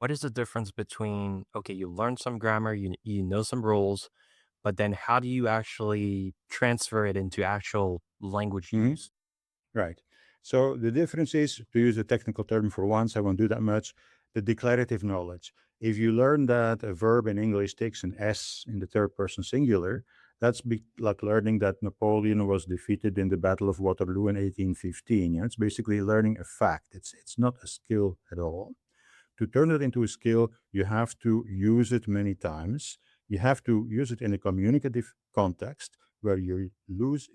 What is the difference between, okay, you learn some grammar, you know some rules, but then how do you actually transfer it into actual language Mhm. use? Right. So the difference is, to use a technical term for once, I won't do that much, the declarative knowledge. If you learn that a verb in English takes an S in the third person singular, that's like learning that Napoleon was defeated in the Battle of Waterloo in 1815. It's basically learning a fact. It's not a skill at all. To turn it into a skill, you have to use it many times. You have to use it in a communicative context where you're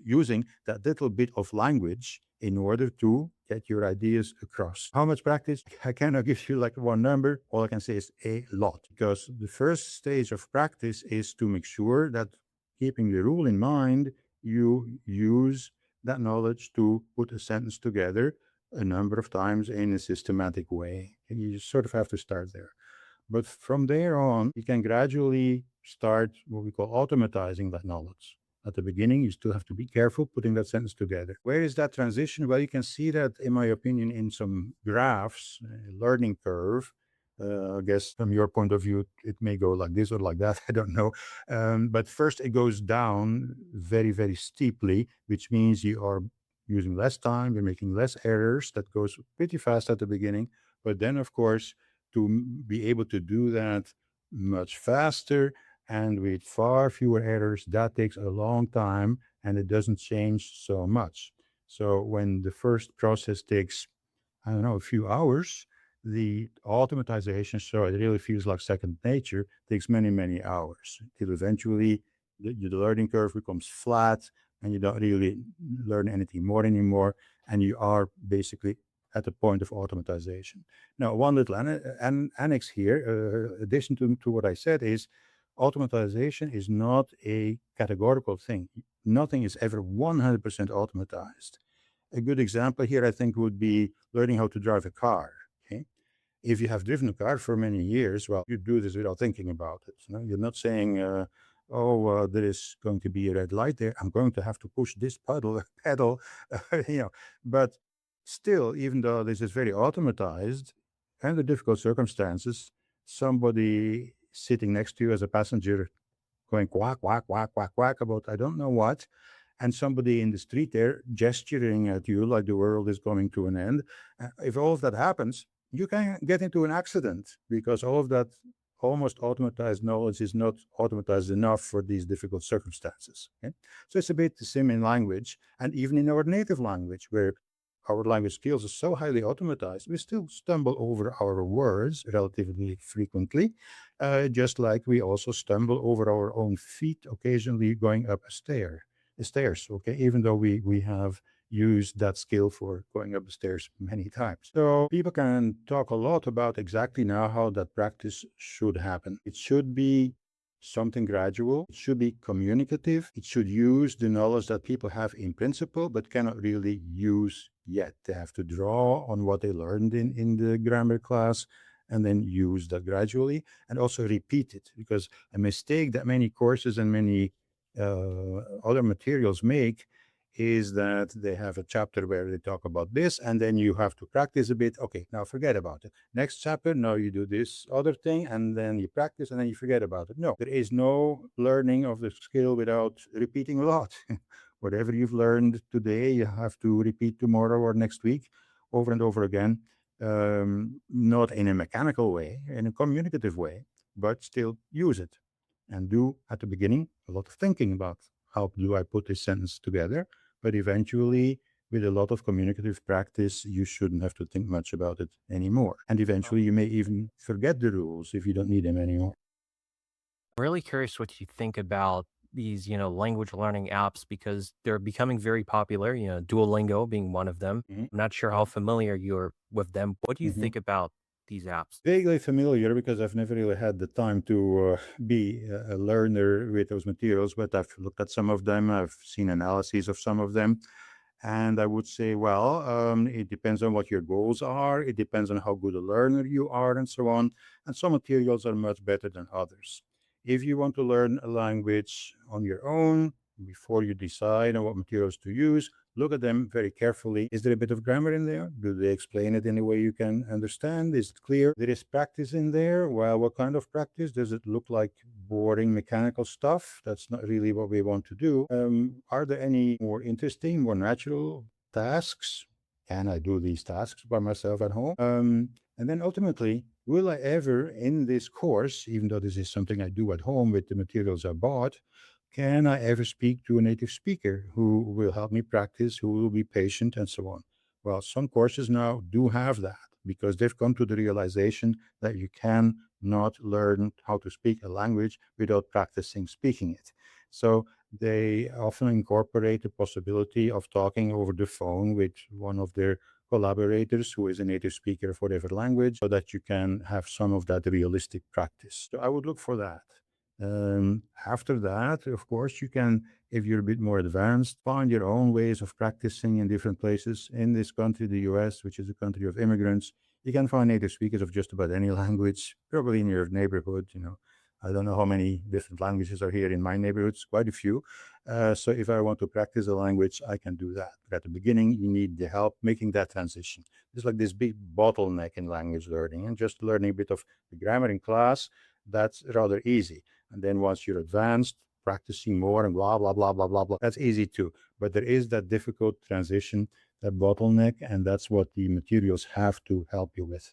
using that little bit of language in order to get your ideas across. How much practice? I cannot give you like one number. All I can say is a lot, because the first stage of practice is to make sure that, keeping the rule in mind, you use that knowledge to put a sentence together a number of times in a systematic way. And you sort of have to start there. But from there on, you can gradually start what we call automatizing that knowledge. At the beginning, you still have to be careful putting that sentence together. Where is that transition? Well, you can see that, in my opinion, in some graphs, learning curve. I guess from your point of view, it may go like this or like that. I don't know. But first, it goes down very, very steeply, which means you are using less time, you're making less errors. That goes pretty fast at the beginning. But then, of course, to be able to do that much faster and with far fewer errors, that takes a long time and it doesn't change so much. So when the first process takes, I don't know, a few hours, the automatization, so it really feels like second nature, takes many, many hours till eventually the learning curve becomes flat and you don't really learn anything more anymore. And you are basically at the point of automatization. Now, one little annex here, addition to what I said, is automatization is not a categorical thing. Nothing is ever 100% automatized. A good example here, I think, would be learning how to drive a car. Okay, if you have driven a car for many years, well, you do this without thinking about it. You're not saying, "Oh, there is going to be a red light there. I'm going to have to push this pedal," you know. But still, even though this is very automatized, under difficult circumstances, somebody sitting next to you as a passenger going quack, quack, quack, quack, quack about I don't know what, and somebody in the street there gesturing at you like the world is coming to an end. If all of that happens, you can get into an accident because all of that almost automatized knowledge is not automatized enough for these difficult circumstances. Okay? So it's a bit the same in language and even in our native language, where our language skills are so highly automatized, we still stumble over our words relatively frequently, just like we also stumble over our own feet occasionally going up stairs, okay, even though we have used that skill for going up the stairs many times. So people can talk a lot about exactly now how that practice should happen. It should be something gradual. It should be communicative. It should use the knowledge that people have in principle but cannot really use yet. They have to draw on what they learned in the grammar class and then use that gradually and also repeat it, because a mistake that many courses and many other materials make is that they have a chapter where they talk about this and then you have to practice a bit. Okay, now forget about it. Next chapter, now you do this other thing and then you practice and then you forget about it. No, there is no learning of the skill without repeating a lot. Whatever you've learned today, you have to repeat tomorrow or next week over and over again. Not in a mechanical way, in a communicative way, but still use it and do at the beginning a lot of thinking about how do I put this sentence together. But eventually, with a lot of communicative practice, you shouldn't have to think much about it anymore. And eventually, you may even forget the rules if you don't need them anymore. Really curious what you think about these, language learning apps because they're becoming very popular, Duolingo being one of them. Mhm. I'm not sure how familiar you're with them. What do you Mhm. think about these apps? Vaguely familiar because I've never really had the time to be a learner with those materials, but I've looked at some of them. I've seen analyses of some of them. And I would say, well, it depends on what your goals are. It depends on how good a learner you are, and so on. And some materials are much better than others. If you want to learn a language on your own, before you decide on what materials to use, look at them very carefully. Is there a bit of grammar in there? Do they explain it in a way you can understand? Is it clear? There is practice in there. Well, what kind of practice? Does it look like boring mechanical stuff? That's not really what we want to do. Are there any more interesting, more natural tasks? Can I do these tasks by myself at home? And then ultimately, will I ever in this course, even though this is something I do at home with the materials I bought, can I ever speak to a native speaker who will help me practice, who will be patient, and so on? Well, some courses now do have that because they've come to the realization that you can not learn how to speak a language without practicing speaking it. So they often incorporate the possibility of talking over the phone with one of their collaborators who is a native speaker for whatever language so that you can have some of that realistic practice. So I would look for that. After that, of course, you can, if you're a bit more advanced, find your own ways of practicing in different places. In this country, the US, which is a country of immigrants, you can find native speakers of just about any language, probably in your neighborhood. I don't know how many different languages are here in my neighborhoods, quite a few. So if I want to practice a language, I can do that. But at the beginning, you need the help making that transition. There's like this big bottleneck in language learning, and just learning a bit of the grammar in class, that's rather easy. And then once you're advanced, practicing more and blah, blah, blah, blah, blah, blah, that's easy too. But there is that difficult transition, that bottleneck, and that's what the materials have to help you with.